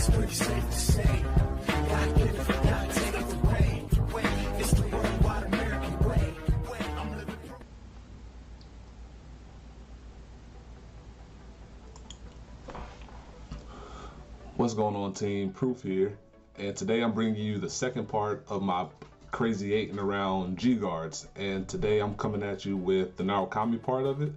it's pretty safe to say. God give it, God take it away. It's the worldwide American way. I'm living. What's going on, team? Proof here, and today I'm bringing you the second part of my crazy 8 and around G guards, and today I'm coming at you with the Narukami part of it.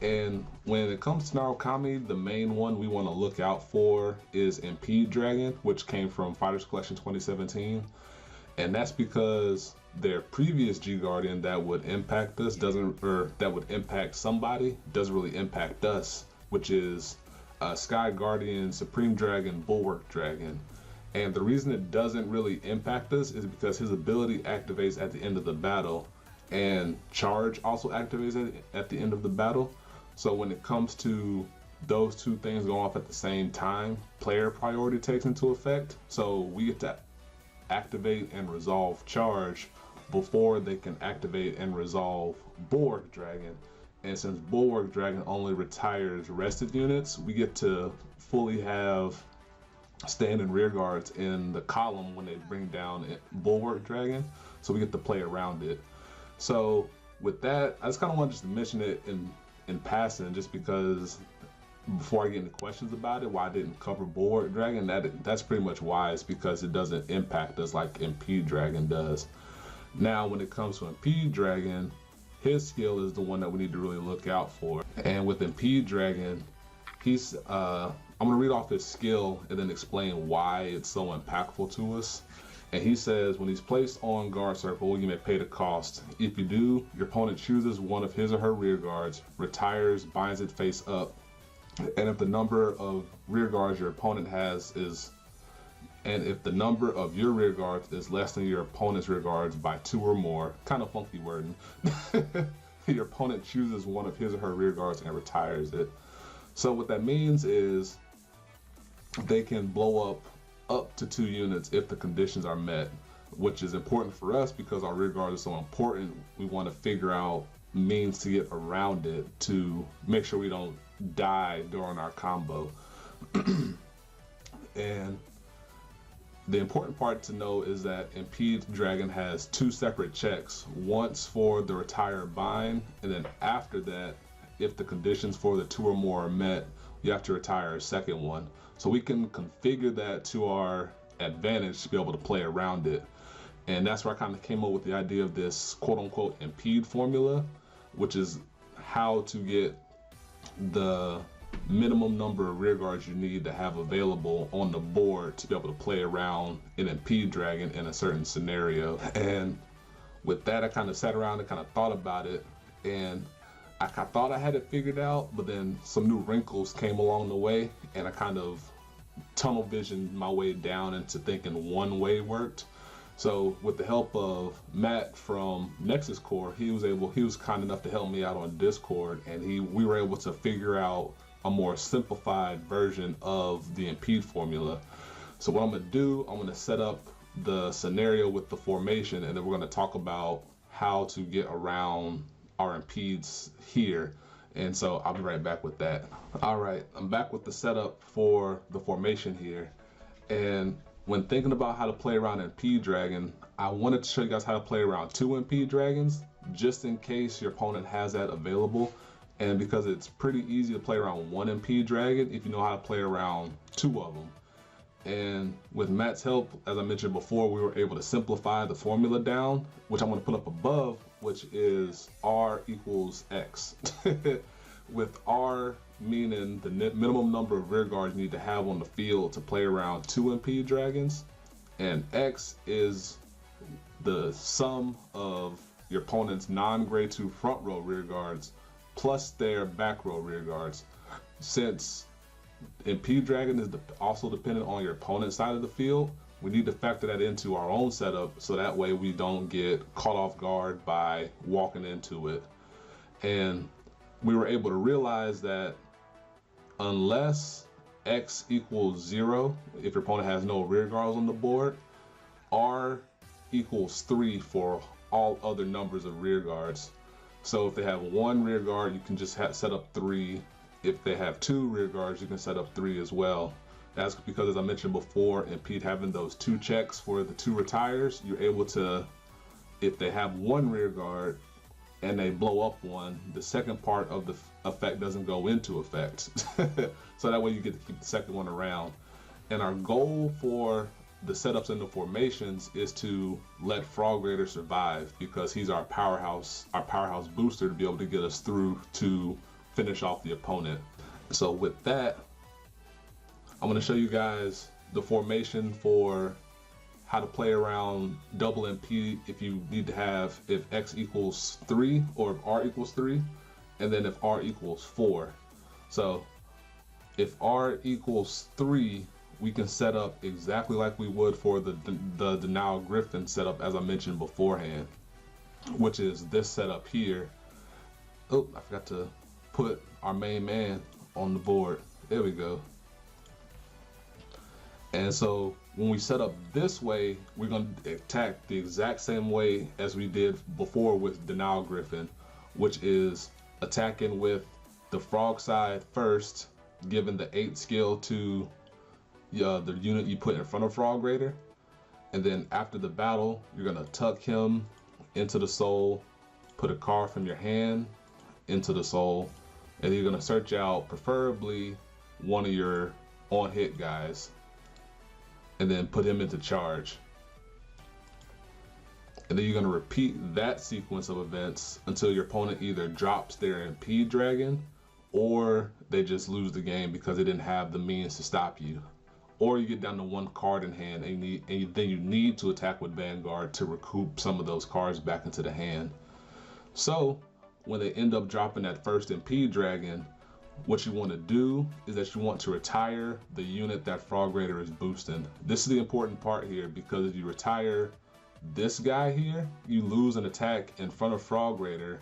And when it comes to Narukami, the main one we want to look out for is Impede Dragon, which came from Fighters Collection 2017, and that's because their previous G Guardian that would impact us that would impact somebody doesn't really impact us, which is Sky Guardian Supreme Dragon Bulwark Dragon. And the reason it doesn't really impact us is because his ability activates at the end of the battle, and Charge also activates at the end of the battle. So when it comes to those two things going off at the same time, player priority takes into effect. So we get to activate and resolve Charge before they can activate and resolve Bulwark Dragon. And since Bulwark Dragon only retires rested units, we get to fully have standing rear guards in the column when they bring down Bulwark Dragon, so we get to play around it. So with that, I just kind of wanted to mention it in passing, just because before I get into questions about it, why I didn't cover Bulwark Dragon, that's pretty much why. It's because it doesn't impact us like Impede Dragon does. Now when it comes to Impede Dragon, his skill is the one that we need to really look out for. And with Impede Dragon, he's I'm gonna read off his skill and then explain why it's so impactful to us. And he says, when he's placed on guard circle, you may pay the cost. If you do, your opponent chooses one of his or her rear guards, retires, binds it face up, and if the number of rear guards your opponent has is if the number of your rear guards is less than your opponent's rear guards by 2 or more, kind of funky wording, your opponent chooses one of his or her rear guards and retires it. So what that means is they can blow up to 2 units if the conditions are met, which is important for us because our rear guard is so important. We want to figure out means to get around it to make sure we don't die during our combo. And the important part to know is that Impede Dragon has 2 separate checks, once for the retire bind, and then after that, if the conditions for the 2 or more are met, you have to retire a second one. So we can configure that to our advantage to be able to play around it. And that's where I kind of came up with the idea of this quote-unquote impede formula, which is how to get the minimum number of rear guards you need to have available on the board to be able to play around an Impede Dragon in a certain scenario. And with that, I kind of sat around and kind of thought about it, and I thought I had it figured out, but then some new wrinkles came along the way, and I kind of tunnel visioned my way down into thinking one way worked. So with the help of Matt from Nexus Core, he was kind enough to help me out on Discord, and we were able to figure out a more simplified version of the impede formula. So what I'm gonna do, I'm gonna set up the scenario with the formation, and then we're gonna talk about how to get around our impedes here. And so I'll be right back with that. All right, I'm back with the setup for the formation here. And when thinking about how to play around Impede Dragon, I wanted to show you guys how to play around 2 Impede Dragons, just in case your opponent has that available. And because it's pretty easy to play around 1 Impede Dragon if you know how to play around 2 of them. And with Matt's help, as I mentioned before, we were able to simplify the formula down, which I'm going to put up above, which is R equals X. With R meaning the minimum number of rear guards you need to have on the field to play around 2 Impede Dragons, and X is the sum of your opponent's non-grade 2 front row rear guards plus their back row rear guards. Since Impede Dragon is also dependent on your opponent's side of the field, we need to factor that into our own setup so that way we don't get caught off guard by walking into it. And we were able to realize that unless X equals 0, if your opponent has no rear guards on the board, R equals 3 for all other numbers of rear guards. So if they have 1 rear guard, you can just set up 3. If they have 2 rear guards, you can set up 3 as well. That's because, as I mentioned before, Impede having those 2 checks for the 2 retires, you're able to, if they have 1 rear guard and they blow up 1, the second part of the effect doesn't go into effect. So that way you get to keep the second one around. And our goal for the setups and the formations is to let Frog Raider survive, because he's our powerhouse booster to be able to get us through to finish off the opponent. So with that, I'm going to show you guys the formation for how to play around double MP if you need to have if X equals 3 or if R equals 3, and then if R equals 4. So if R equals 3, we can set up exactly like we would for the Denial Griffin setup, as I mentioned beforehand, which is this setup here. Oh, I forgot to put our main man on the board. There we go. And so when we set up this way, we're going to attack the exact same way as we did before with Denial Griffin, which is attacking with the frog side first, giving the 8 skill to the unit you put in front of Frog Raider. And then after the battle, you're going to tuck him into the soul, put a card from your hand into the soul, and you're going to search out preferably one of your on-hit guys, and then put him into charge. And then you're going to repeat that sequence of events until your opponent either drops their Impede Dragon, or they just lose the game because they didn't have the means to stop you. Or you get down to 1 card in hand, and then you need to attack with Vanguard to recoup some of those cards back into the hand. So when they end up dropping that first Impede Dragon, what you want to do is that you want to retire the unit that Frog Raider is boosting. This is the important part here, because if you retire this guy here, you lose an attack in front of Frog Raider,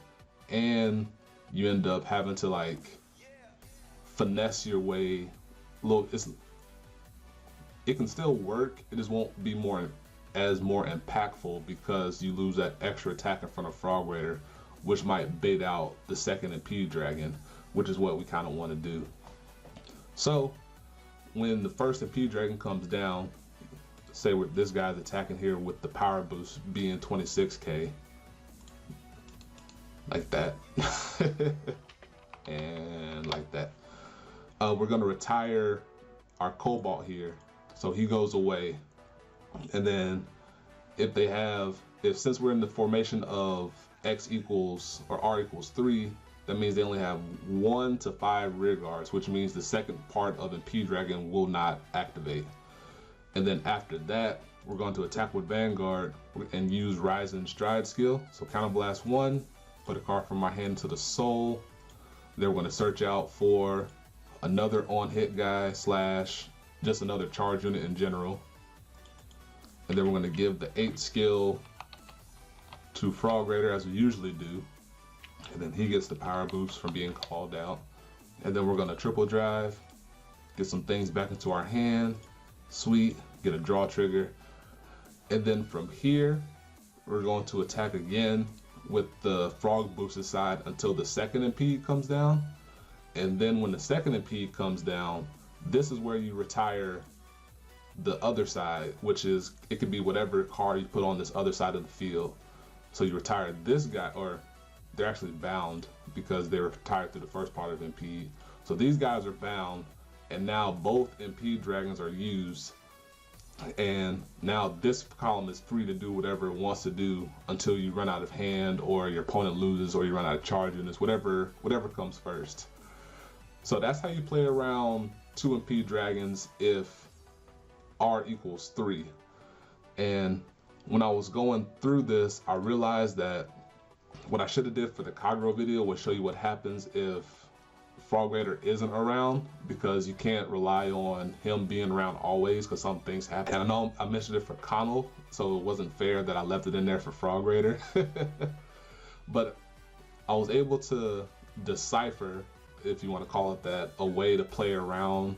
and you end up having to like finesse your way. It can still work, it just won't be more impactful because you lose that extra attack in front of Frog Raider, which might bait out the second Impede Dragon, which is what we kind of want to do. So when the first Impede Dragon comes down, say this guy's attacking here with the power boost being 26k, like that, and like that. We're going to retire our Cobalt here, so he goes away. And then since we're in the formation of X equals or R equals 3, that means they only have 1 to 5 rear guards, which means the second part of Impede Dragon will not activate. And then after that, we're going to attack with Vanguard and use Rise and Stride skill. So Counterblast 1, put a card from my hand to the soul. Then we're going to search out for another on-hit guy / just another charge unit in general. And then we're going to give the 8 skill to Frog Raider, as we usually do. And then he gets the power boost from being called out. And then we're going to triple drive, get some things back into our hand. Sweet, get a draw trigger. And then from here, we're going to attack again with the frog boosted side until the second Impede comes down. And then when the second Impede comes down, this is where you retire the other side, which is, it could be whatever card you put on this other side of the field. So you retire this guy, or they're actually bound because they were retired through the first part of Impede. So these guys are bound, and now both Impede Dragons are used, and now this column is free to do whatever it wants to do until you run out of hand, or your opponent loses, or you run out of charge units, whatever comes first. So that's how you play around 2 Impede Dragons if R equals 3. And when I was going through this, I realized that what I should have did for the Kagero video was show you what happens if Frog Raider isn't around, because you can't rely on him being around always, because some things happen. And I know I mentioned it for Connell, so it wasn't fair that I left it in there for Frog Raider. But I was able to decipher, if you want to call it that, a way to play around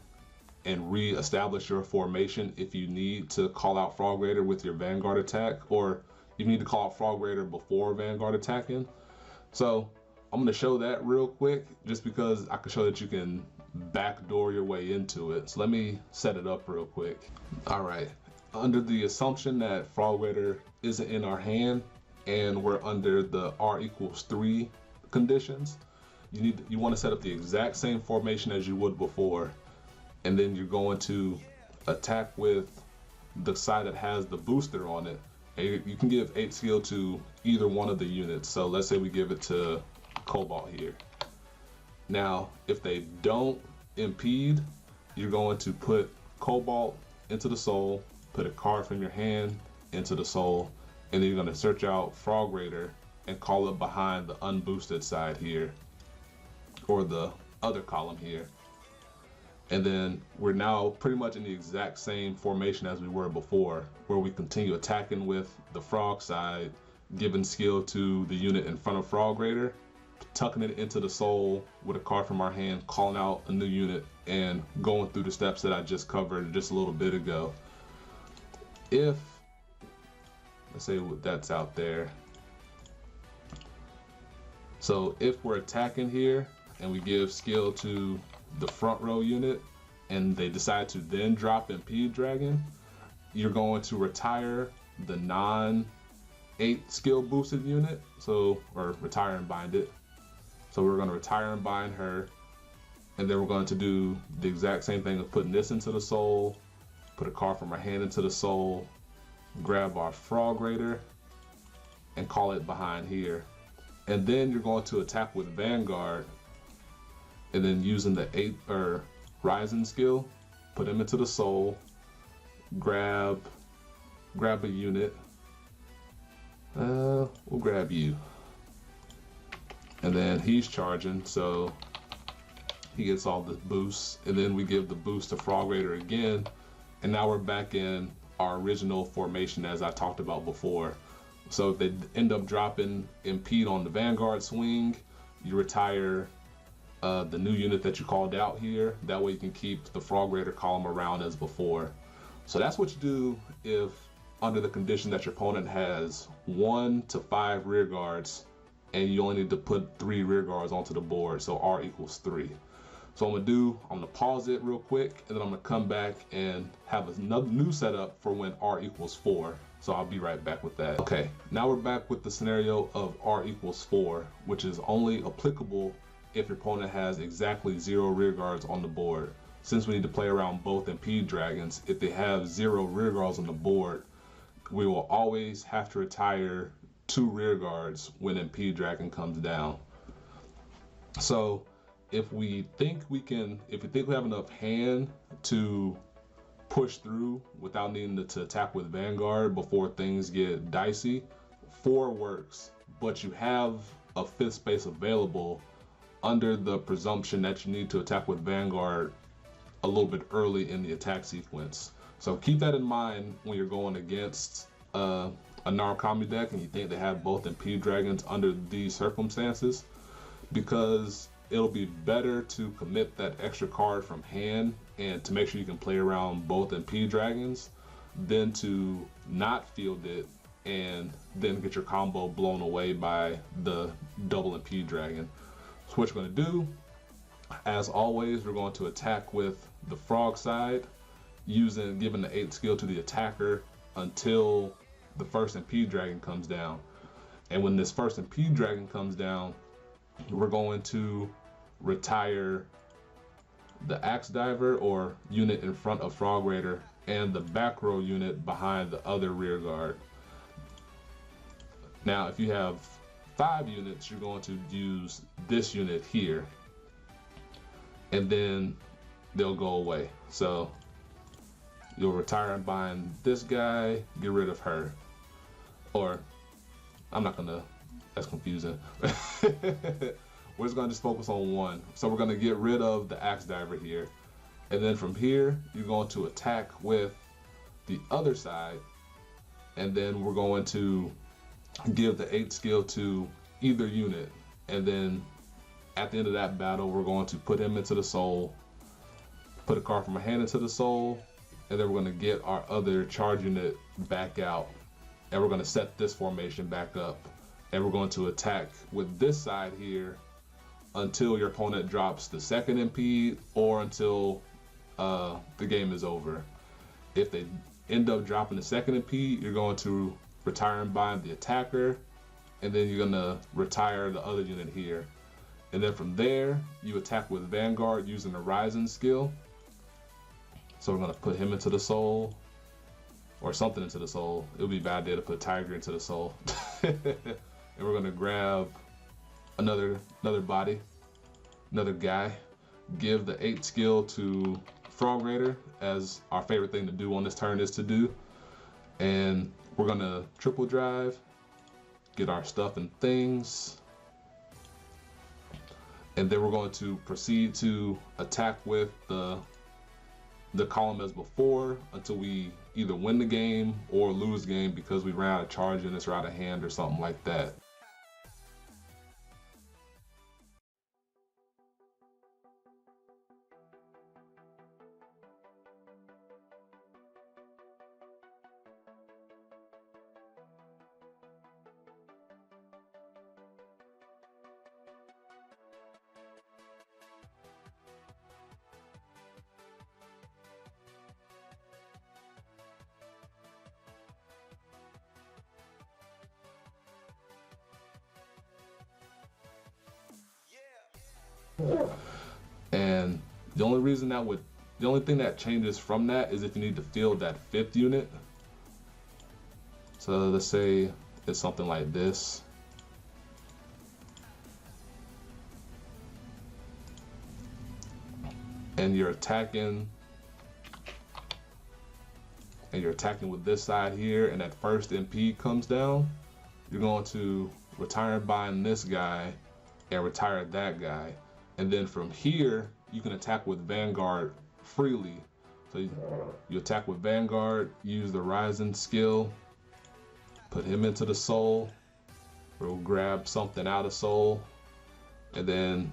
and re-establish your formation if you need to call out Frog Raider with your Vanguard attack, or you need to call out Frog Raider before Vanguard attacking. So I'm going to show that real quick, just because I can show that you can backdoor your way into it. So let me set it up real quick. All right, under the assumption that Frog Raider isn't in our hand and we're under the R=3 conditions, you want to set up the exact same formation as you would before, and then you're going to attack with the side that has the booster on it. And you can give 8 skill to either one of the units. So let's say we give it to Cobalt here. Now, if they don't impede, you're going to put Cobalt into the soul, put a card from your hand into the soul, and then you're going to search out Frog Raider and call it behind the unboosted side here, or the other column here. And then we're now pretty much in the exact same formation as we were before, where we continue attacking with the frog side, giving skill to the unit in front of Frog Raider, tucking it into the soul with a card from our hand, calling out a new unit, and going through the steps that I just covered just a little bit ago. If, let's say that's out there. So if we're attacking here and we give skill to the front row unit and they decide to then drop Impede Dragon, you're going to retire the non-8 skill boosted unit, or retire and bind it. So we're going to retire and bind her, and then we're going to do the exact same thing of putting this into the soul, put a card from our hand into the soul, grab our Frog Raider, and call it behind here. And then you're going to attack with Vanguard, and then using the 8 Rising skill, put him into the soul, grab a unit. We'll grab you. And then he's charging, so he gets all the boosts, and then we give the boost to Frog Raider again, and now we're back in our original formation as I talked about before. So if they end up dropping Impede on the Vanguard swing, you retire the new unit that you called out here. That way you can keep the Frog Raider column around as before. So that's what you do if under the condition that your opponent has 1 to 5 rear guards and you only need to put 3 rear guards onto the board, so R=3. So I'm gonna pause it real quick, and then I'm gonna come back and have another new setup for when R=4. So I'll be right back with that. Okay, now we're back with the scenario of R=4, which is only applicable if your opponent has exactly 0 rear guards on the board. Since we need to play around both Impede Dragons, if they have 0 rear guards on the board, we will always have to retire 2 rear guards when Impede Dragon comes down. So if we think we have enough hand to push through without needing to attack with Vanguard before things get dicey, 4 works, but you have a 5th space available under the presumption that you need to attack with Vanguard a little bit early in the attack sequence. So keep that in mind when you're going against a Narukami deck and you think they have both Impede Dragons under these circumstances, because it'll be better to commit that extra card from hand and to make sure you can play around both Impede Dragons than to not field it and then get your combo blown away by the double Impede Dragon. So what you're going to do, as always, we're going to attack with the frog side, giving the 8 skill to the attacker until the first Impede Dragon comes down. And when this first Impede Dragon comes down, we're going to retire the Axe Diver or unit in front of Frog Raider and the back row unit behind the other rear guard. Now if you have 5 units, you're going to use this unit here, and then they'll go away. So you'll retire and bind this guy, get rid of her. Or, that's confusing. We're just gonna just focus on 1. So we're gonna get rid of the Axe Diver here. And then from here, you're going to attack with the other side. And then we're going to give the 8 skill to either unit. And then at the end of that battle, we're going to put him into the soul, put a card from a hand into the soul, and then we're going to get our other charge unit back out. And we're going to set this formation back up. And we're going to attack with this side here until your opponent drops the second impede or until the game is over. If they end up dropping the second impede, you're going to retire and bind the attacker, and then you're gonna retire the other unit here. And then from there, you attack with Vanguard using the Rising skill. So we're gonna put him into the soul, or something into the soul. It would be a bad day to put Tiger into the soul. And we're gonna grab another body, another guy, give the 8 skill to Frog Raider, as our favorite thing to do on this turn is to do. And we're gonna triple drive, get our stuff and things. And then we're going to proceed to attack with the column as before until we either win the game or lose the game because we ran out of charge units or out of hand or something like that. And the only thing that changes from that is if you need to field that 5th unit. So let's say it's something like this. And you're attacking with this side here, and that first impede comes down, you're going to retire and bind this guy and retire that guy. And then from here, you can attack with Vanguard freely. So you attack with Vanguard, use the Rising skill, put him into the soul. We'll grab something out of soul. And then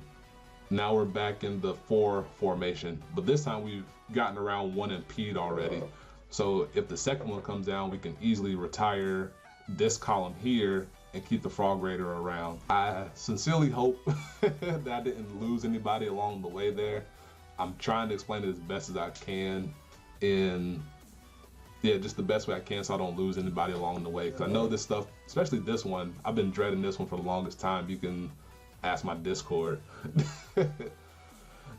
now we're back in the 4 formation. But this time we've gotten around 1 impede already. So if the second one comes down, we can easily retire this column here and keep the Frog Raider around. I sincerely hope that I didn't lose anybody along the way there. I'm trying to explain it as best as I can just the best way I can so I don't lose anybody along the way. Because I know this stuff, especially this one, I've been dreading this one for the longest time. You can ask my Discord.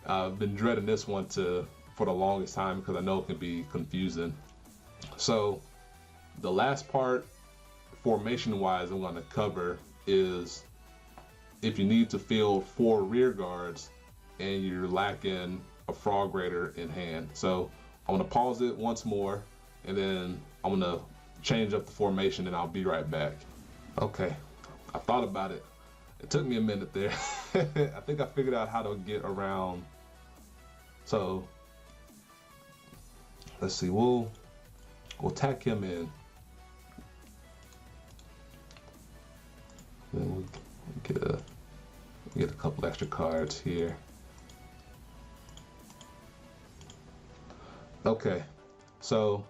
I've been dreading this one for the longest time because I know it can be confusing. So the last part, formation wise, I'm going to cover is if you need to field 4 rear guards and you're lacking a Frog Raider in hand. So I'm going to pause it once more and then I'm going to change up the formation and I'll be right back. Okay, I thought about it. It took me a minute there. I think I figured out how to get around. So let's see, we'll tack him in. Then we'll get a couple extra cards here. Okay, so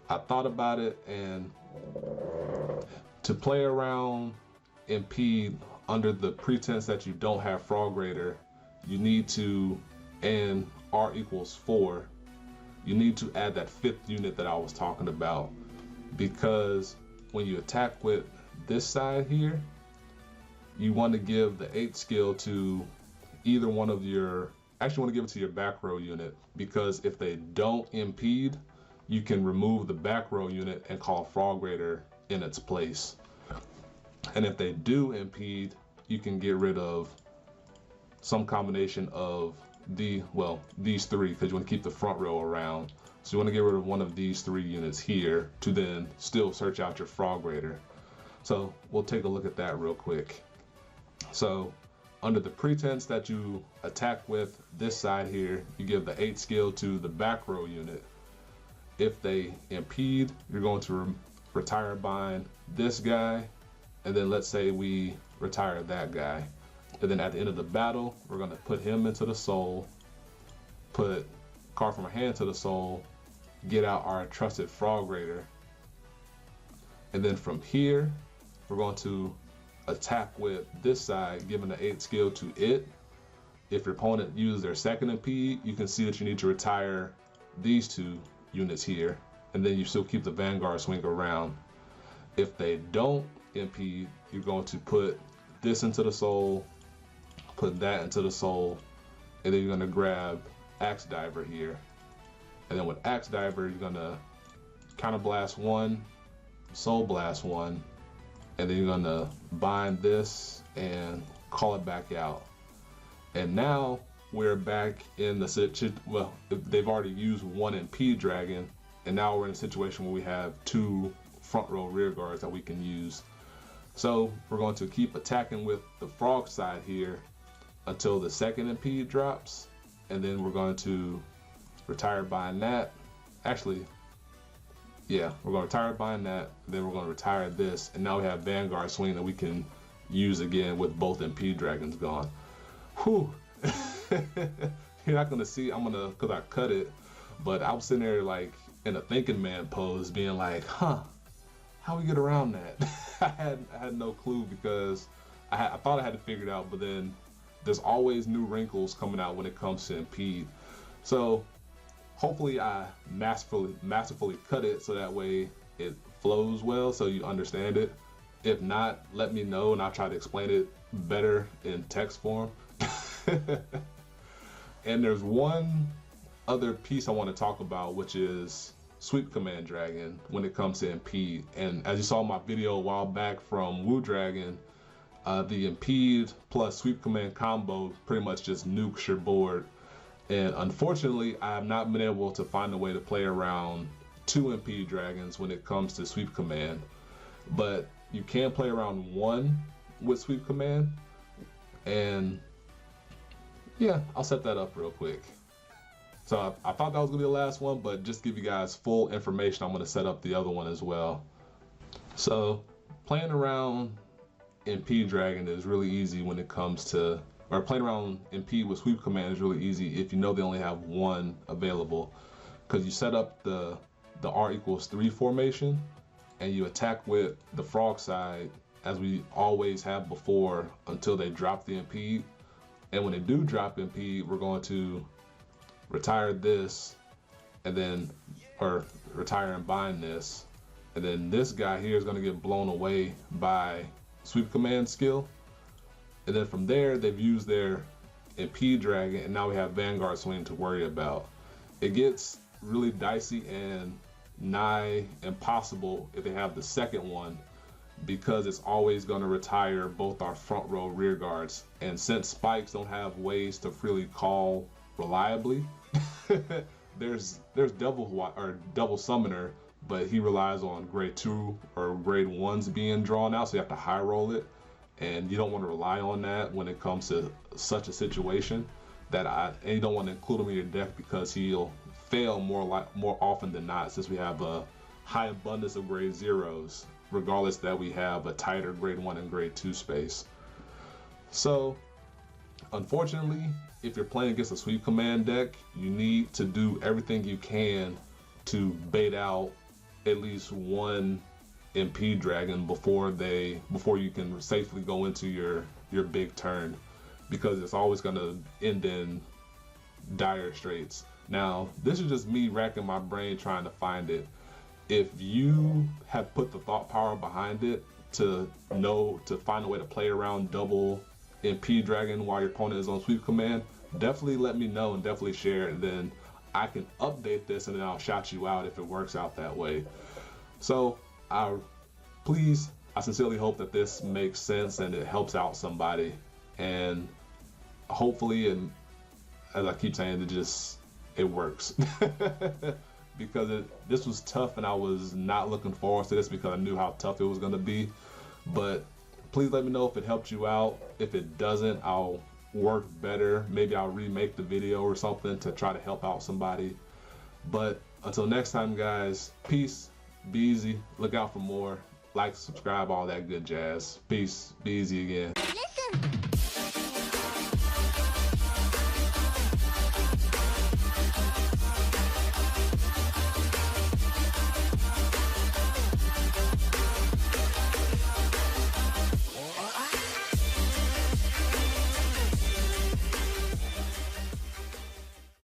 I thought about it, and to play around impede under the pretense that you don't have Frog Raider, you need to, and R equals 4, you need to add that 5th unit that I was talking about, because when you attack with this side here, you want to give the 8 skill to either one of your, actually want to give it to your back row unit, because if they don't impede, you can remove the back row unit and call Frog Raider in its place. And if they do impede, you can get rid of some combination of these 3, because you want to keep the front row around. So you want to get rid of one of these 3 units here to then still search out your Frog Raider. So we'll take a look at that real quick. So under the pretense that you attack with this side here, you give the 8 skill to the back row unit. If they impede, you're going to retire bind this guy, and then let's say we retire that guy. And then at the end of the battle, we're going to put him into the soul, put card from our hand to the soul, get out our trusted Frog Raider. And then from here, we're going to attack with this side, giving the 8 skill to it. If your opponent uses their second impede, you can see that you need to retire these 2 units here, and then you still keep the Vanguard swing around. If they don't impede, you're going to put this into the soul, put that into the soul, and then you're going to grab Axe Diver here. And then with Axe Diver, you're going to Counter Blast 1, Soul Blast 1, and then you're going to bind this and call it back out. And now we're back in the situation, well, they've already used 1 impede dragon, and now we're in a situation where we have 2 front row rear guards that we can use. So we're going to keep attacking with the frog side here until the second impede drops, and then we're going to retire bind that. Actually, yeah, we're going to retire bind that, then we're going to retire this, and now we have Vanguard swing that we can use again with both impede dragons gone. Whew. You're not gonna see, cause I cut it, but I was sitting there like in a thinking man pose, being like, how we get around that? I had no clue, because I thought I had to figure it out, but then there's always new wrinkles coming out when it comes to impede. So hopefully I masterfully cut it so that way it flows well, so you understand it. If not, let me know and I'll try to explain it better in text form. And there's one other piece I want to talk about, which is Sweep Command Dragon when it comes to impede. And as you saw in my video a while back from Woo Dragon, the impede plus Sweep Command combo pretty much just nukes your board. And unfortunately, I have not been able to find a way to play around 2 impede dragons when it comes to Sweep Command. But you can play around 1 with Sweep Command, and yeah, I'll set that up real quick. So I thought that was gonna be the last one, but just to give you guys full information, I'm gonna set up the other one as well. So playing around impede dragon is really easy when it comes to, or playing around impede with Sweep Command is really easy if you know they only have 1 available, because you set up the R=3 formation and you attack with the frog side as we always have before until they drop the impede. And when they do drop impede, we're going to retire this, and then, or retire and bind this, and then this guy here is going to get blown away by Sweep Command skill. And then from there, they've used their impede dragon, and now we have Vanguard swing to worry about. It gets really dicey and nigh impossible if they have the second one, because it's always going to retire both our front row rear guards. And since spikes don't have ways to freely call reliably, there's double summoner, but he relies on grade 2 or grade 1s being drawn out, so you have to high roll it, and you don't want to rely on that when it comes to such a situation. And you don't want to include him in your deck because he'll fail more often than not, since we have a high abundance of grade 0s, regardless that we have a tighter grade 1 and grade 2 space. So unfortunately, if you're playing against a Sweep Command deck, you need to do everything you can to bait out at least 1 impede dragon before you can safely go into your big turn, because it's always going to end in dire straits. Now, this is just me racking my brain trying to find it. If you have put the thought power behind it to find a way to play around double impede dragon while your opponent is on Sweep Command, definitely let me know and definitely share it, and then I can update this and then I'll shout you out if it works out that way. So I sincerely hope that this makes sense and it helps out somebody, and hopefully, and as I keep saying, it works. Because this was tough and I was not looking forward to this because I knew how tough it was going to be. But please let me know if it helped you out. If it doesn't, I'll work better. Maybe I'll remake the video or something to try to help out somebody. But until next time, guys, peace, be easy, look out for more, like, subscribe, all that good jazz. Peace, be easy again.